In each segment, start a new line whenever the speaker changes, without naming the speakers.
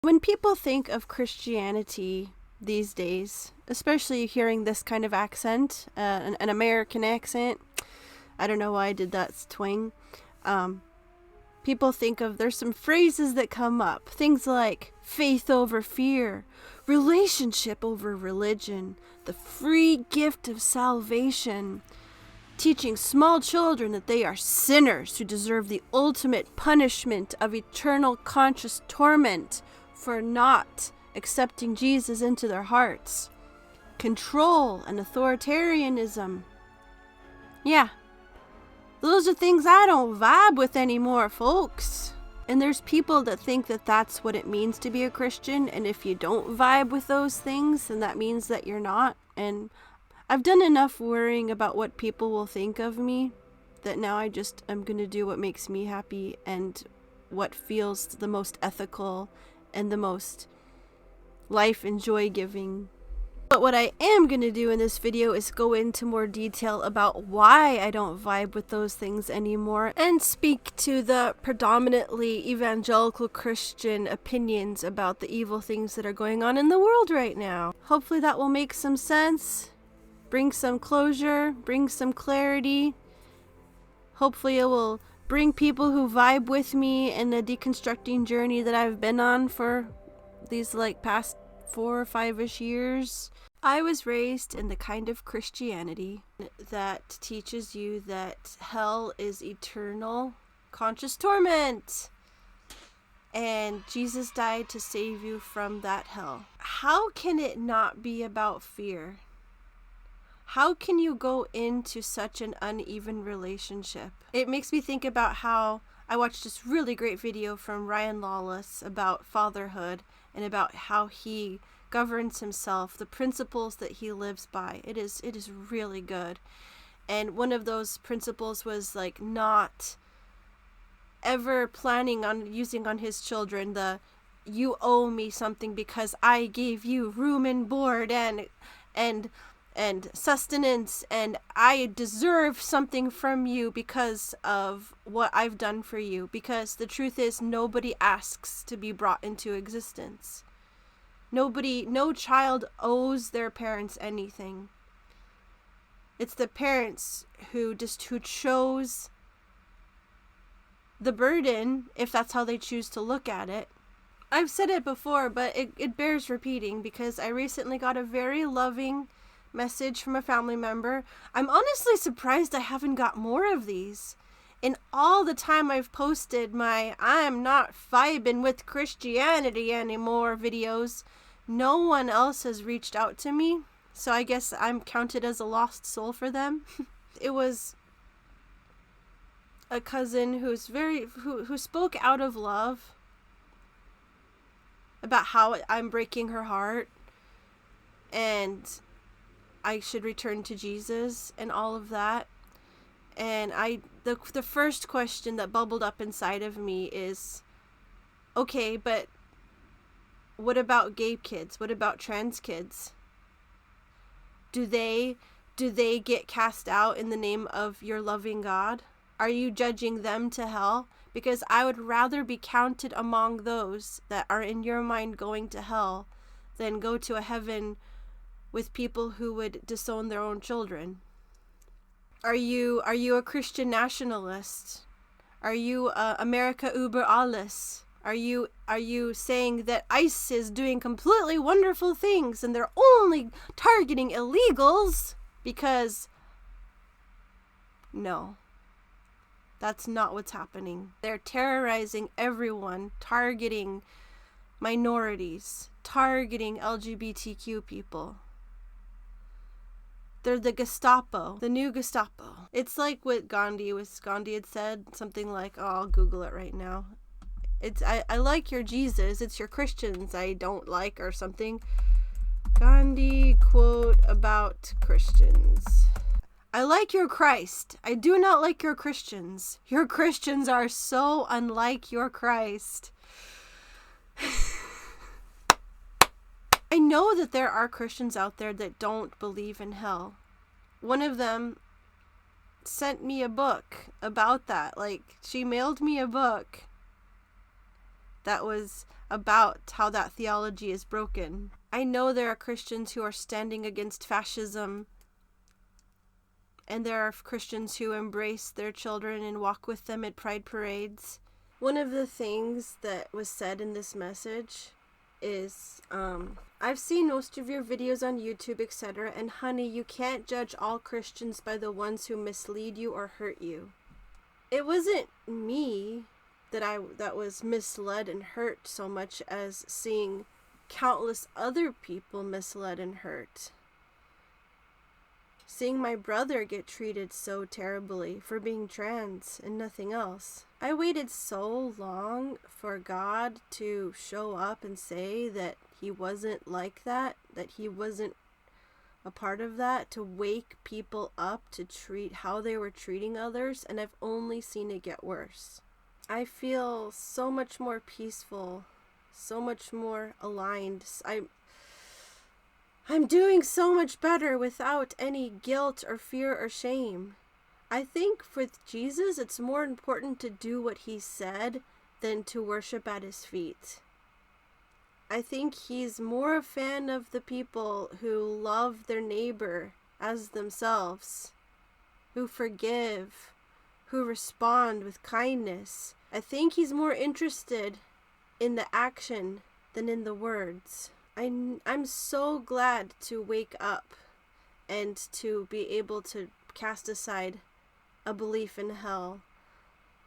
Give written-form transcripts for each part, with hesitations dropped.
When people think of Christianity these days, especially hearing this kind of accent, an American accent, I don't know why I did that twang, people think of, there's some phrases that come up, things like faith over fear, relationship over religion, the free gift of salvation, teaching small children that they are sinners who deserve the ultimate punishment of eternal conscious torment for not accepting Jesus into their hearts. Control and authoritarianism. Yeah, those are things I don't vibe with anymore, folks. And there's people that think that that's what it means to be a Christian, and if you don't vibe with those things, then that means that you're not. And I've done enough worrying about what people will think of me that now I'm gonna do what makes me happy and what feels the most ethical and the most life and joy giving. But what I am going to do in this video is go into more detail about why I don't vibe with those things anymore and speak to the predominantly evangelical Christian opinions about the evil things that are going on in the world right now. Hopefully that will make some sense, bring some closure, bring some clarity. Hopefully it will bring people who vibe with me in the deconstructing journey that I've been on for these past 4 or 5-ish years. I was raised in the kind of Christianity that teaches you that hell is eternal conscious torment, and Jesus died to save you from that hell. How can it not be about fear? How can you go into such an uneven relationship? It makes me think about how I watched this really great video from Ryan Lawless about fatherhood and about how he governs himself, the principles that he lives by. It is really good. And one of those principles was not ever planning on using on his children the "you owe me something because I gave you room and board and sustenance, and I deserve something from you because of what I've done for you," because the truth is nobody asks to be brought into existence. No child owes their parents anything. It's the parents who chose the burden, if that's how they choose to look at it. I've said it before, but it bears repeating because I recently got a very loving message from a family member. I'm honestly surprised I haven't got more of these. In all the time I've posted my "I'm not vibing with Christianity anymore" videos, no one else has reached out to me, so I guess I'm counted as a lost soul for them. It was a cousin who spoke out of love about how I'm breaking her heart and I should return to Jesus and all of that. And the first question that bubbled up inside of me is, okay, but what about gay kids? What about trans kids? Do they get cast out in the name of your loving God? Are you judging them to hell? Because I would rather be counted among those that are in your mind going to hell than go to a heaven with people who would disown their own children. Are you a Christian nationalist? Are you America über alles? Are you saying that ICE is doing completely wonderful things and they're only targeting illegals? Because no, that's not what's happening. They're terrorizing everyone, targeting minorities, targeting LGBTQ people. They're the Gestapo, the new Gestapo. It's like what Gandhi had said, something like, oh, I'll Google it right now. I like your Jesus, it's your Christians I don't like, or something. Gandhi quote about Christians. I like your Christ. I do not like your Christians. Your Christians are so unlike your Christ. I know that there are Christians out there that don't believe in hell. One of them sent me a book about that. She mailed me a book that was about how that theology is broken. I know there are Christians who are standing against fascism, and there are Christians who embrace their children and walk with them at pride parades. One of the things that was said in this message is, I've seen most of your videos on YouTube, etc., and honey, you can't judge all Christians by the ones who mislead you or hurt you. It wasn't me that was misled and hurt so much as seeing countless other people misled and hurt. Seeing my brother get treated so terribly for being trans and nothing else. I waited so long for God to show up and say that he wasn't like that he wasn't a part of that, to wake people up to treat how they were treating others, and I've only seen it get worse. I feel so much more peaceful, so much more aligned. I'm doing so much better without any guilt or fear or shame. I think with Jesus, it's more important to do what he said than to worship at his feet. I think he's more a fan of the people who love their neighbor as themselves, who forgive, who respond with kindness. I think he's more interested in the action than in the words. I'm so glad to wake up and to be able to cast aside a belief in hell,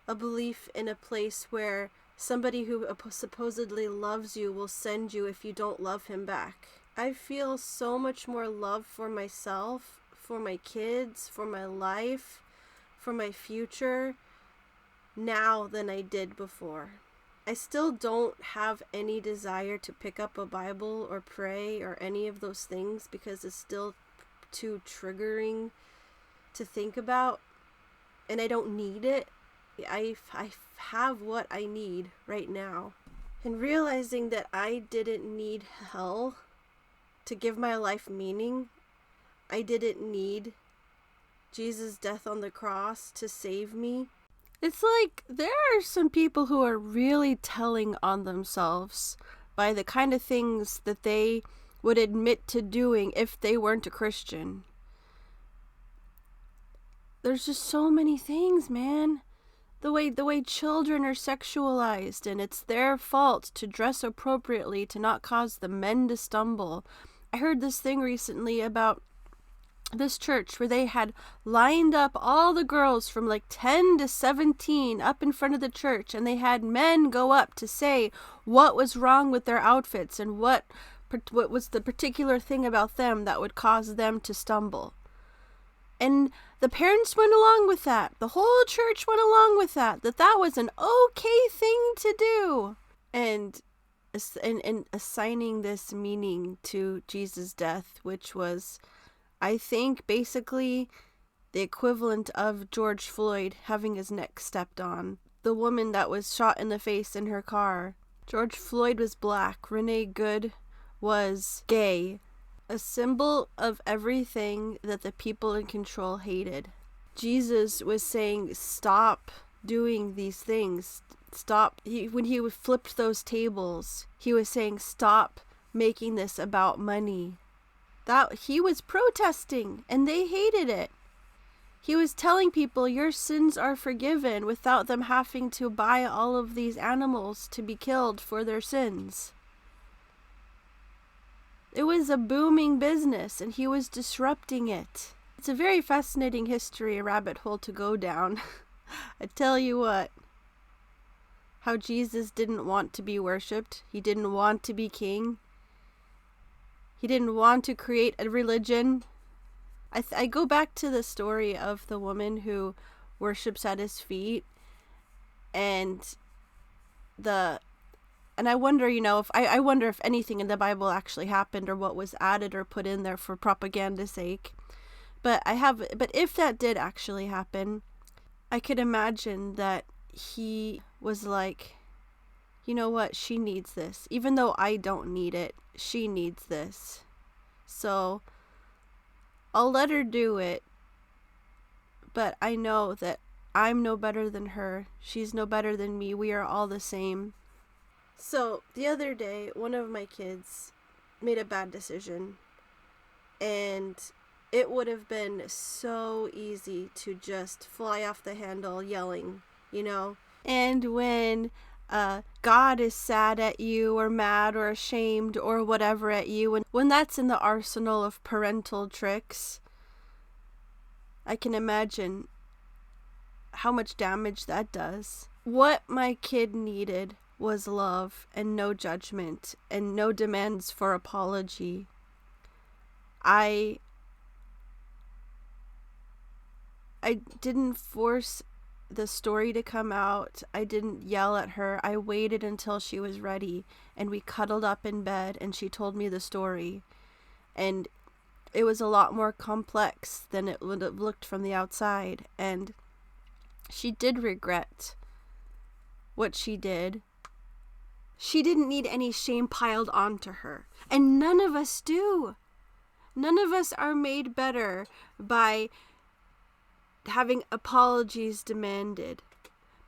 a belief in a place where somebody who supposedly loves you will send you if you don't love him back. I feel so much more love for myself, for my kids, for my life, for my future now than I did before. I still don't have any desire to pick up a Bible or pray or any of those things because it's still too triggering to think about, and I don't need it. I have what I need right now. And realizing that I didn't need hell to give my life meaning, I didn't need Jesus' death on the cross to save me. It's like there are some people who are really telling on themselves by the kind of things that they would admit to doing if they weren't a Christian. There's just so many things, man. The way children are sexualized, and it's their fault to dress appropriately to not cause the men to stumble. I heard this thing recently about this church where they had lined up all the girls from like 10 to 17 up in front of the church, and they had men go up to say what was wrong with their outfits and what was the particular thing about them that would cause them to stumble. And the parents went along with that. The whole church went along with that was an okay thing to do. And assigning this meaning to Jesus' death, which was, I think, basically the equivalent of George Floyd having his neck stepped on. The woman that was shot in the face in her car. George Floyd was black. Renee Good was gay. A symbol of everything that the people in control hated. Jesus was saying, stop doing these things. Stop. When he flipped those tables, he was saying, stop making this about money. That he was protesting, and they hated it. He was telling people your sins are forgiven without them having to buy all of these animals to be killed for their sins. It was a booming business, and he was disrupting it. It's a very fascinating history, a rabbit hole to go down. I tell you what. How Jesus didn't want to be worshipped. He didn't want to be king. He didn't want to create a religion. I go back to the story of the woman who worships at his feet, and I wonder, if I wonder if anything in the Bible actually happened or what was added or put in there for propaganda's sake. But if that did actually happen, I could imagine that he was like, you know what, she needs this. Even though I don't need it, she needs this. So I'll let her do it. But I know that I'm no better than her. She's no better than me. We are all the same. So, the other day, one of my kids made a bad decision, and it would have been so easy to just fly off the handle yelling, you know? And when God is sad at you or mad or ashamed or whatever at you, and when that's in the arsenal of parental tricks, I can imagine how much damage that does. What my kid needed was love and no judgment and no demands for apology. I didn't force the story to come out. I didn't yell at her. I waited until she was ready, and we cuddled up in bed, and she told me the story. And it was a lot more complex than it would have looked from the outside, and she did regret what she did. She didn't need any shame piled onto her, and none of us do. None of us are made better by having apologies demanded,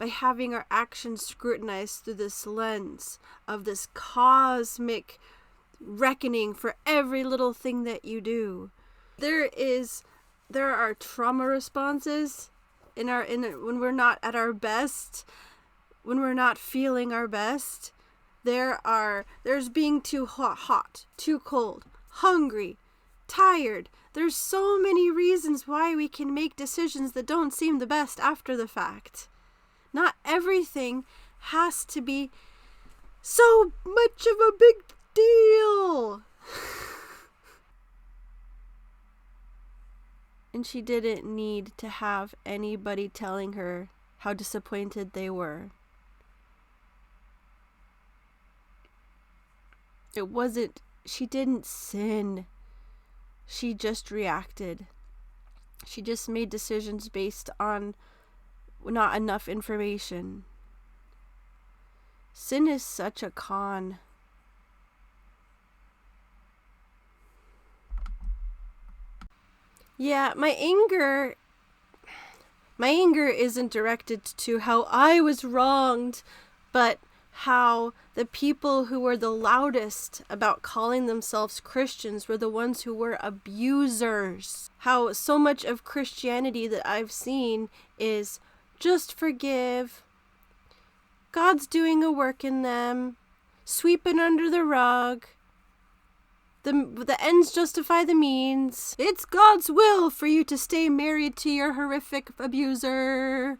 by having our actions scrutinized through this lens of this cosmic reckoning for every little thing that you do. There are trauma responses when we're not at our best, when we're not feeling our best. There's being too hot, too cold, hungry, tired. There's so many reasons why we can make decisions that don't seem the best after the fact. Not everything has to be so much of a big deal. And she didn't need to have anybody telling her how disappointed they were. She didn't sin. She just reacted. She just made decisions based on not enough information. Sin is such a con. Yeah, my anger isn't directed to how I was wronged, but how the people who were the loudest about calling themselves Christians were the ones who were abusers. How so much of Christianity that I've seen is just forgive. God's doing a work in them. Sweep it under the rug. The ends justify the means. It's God's will for you to stay married to your horrific abuser.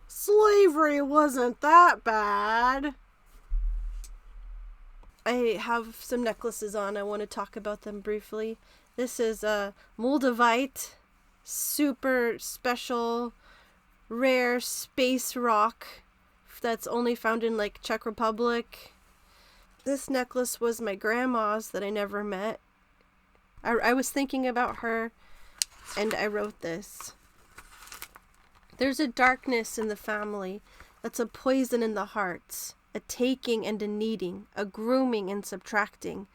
Slavery wasn't that bad. I have some necklaces on. I want to talk about them briefly. This is a Moldavite, super special, rare space rock that's only found in like Czech Republic. This necklace was my grandma's that I never met. I was thinking about her, and I wrote this. There's a darkness in the family that's a poison in the hearts. A taking and a needing, a grooming and subtracting,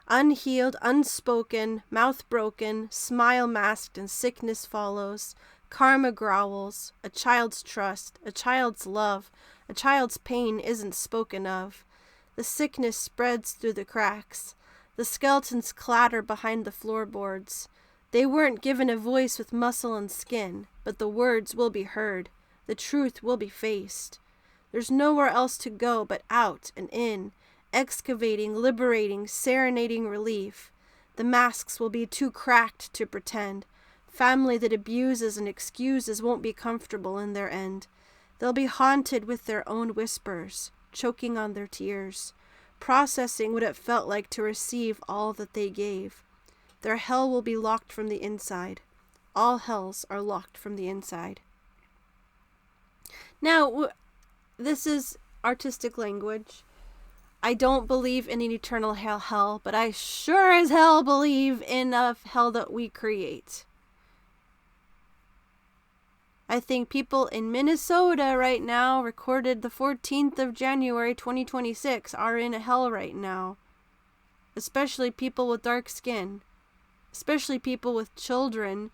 unhealed, unspoken, mouth broken, smile masked and sickness follows, karma growls, a child's trust, a child's love, a child's pain isn't spoken of. The sickness spreads through the cracks, the skeletons clatter behind the floorboards. They weren't given a voice with muscle and skin, but the words will be heard, the truth will be faced. There's nowhere else to go but out and in, excavating, liberating, serenading relief. The masks will be too cracked to pretend. Family that abuses and excuses won't be comfortable in their end. They'll be haunted with their own whispers, choking on their tears, processing what it felt like to receive all that they gave. Their hell will be locked from the inside. All hells are locked from the inside. Now, this is artistic language. I don't believe in an eternal hell, but I sure as hell believe in a hell that we create. I think people in Minnesota right now, recorded the 14th of January 2026, are in a hell right now. Especially people with dark skin. Especially people with children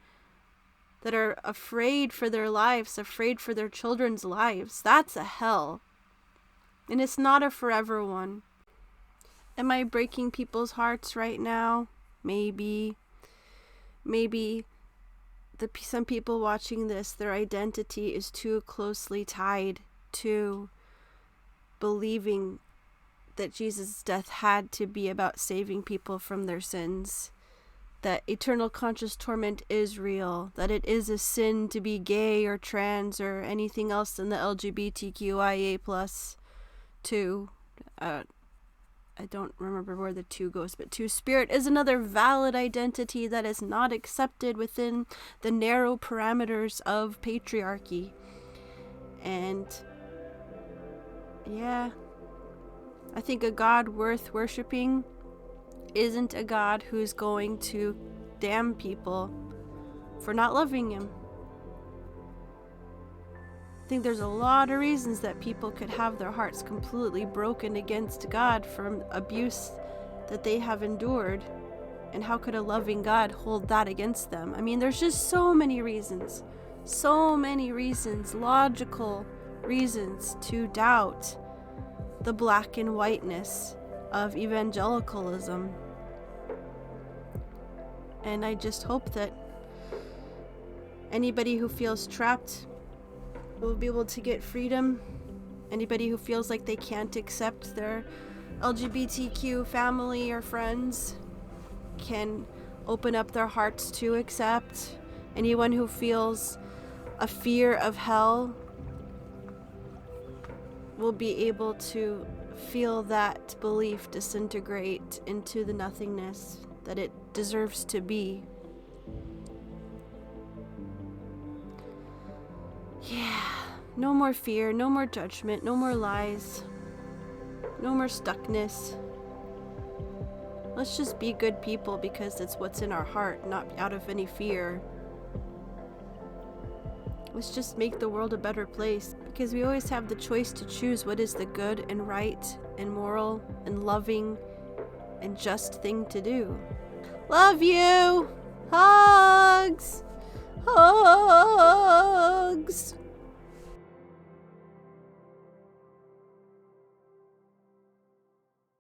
that are afraid for their lives, afraid for their children's lives. That's a hell. And it's not a forever one. Am I breaking people's hearts right now? Maybe. Maybe some people watching this, their identity is too closely tied to believing that Jesus' death had to be about saving people from their sins. That eternal conscious torment is real. That it is a sin to be gay or trans or anything else in the LGBTQIA+ 2. I don't remember where the 2 goes, but 2 spirit is another valid identity that is not accepted within the narrow parameters of patriarchy. And yeah, I think a God worth worshiping isn't a God who's going to damn people for not loving him. I think there's a lot of reasons that people could have their hearts completely broken against God from abuse that they have endured. And how could a loving God hold that against them? I mean, there's just so many reasons, logical reasons to doubt the black and whiteness of evangelicalism. And I just hope that anybody who feels trapped will be able to get freedom. Anybody who feels like they can't accept their LGBTQ family or friends can open up their hearts to accept. Anyone who feels a fear of hell will be able to feel that belief disintegrate into the nothingness that it deserves to be. Yeah, no more fear, no more judgment, no more lies, no more stuckness. Let's just be good people because it's what's in our heart, not out of any fear. Let's just make the world a better place because we always have the choice to choose what is the good and right and moral and loving and just thing to do. Love you! Hugs! Hugs!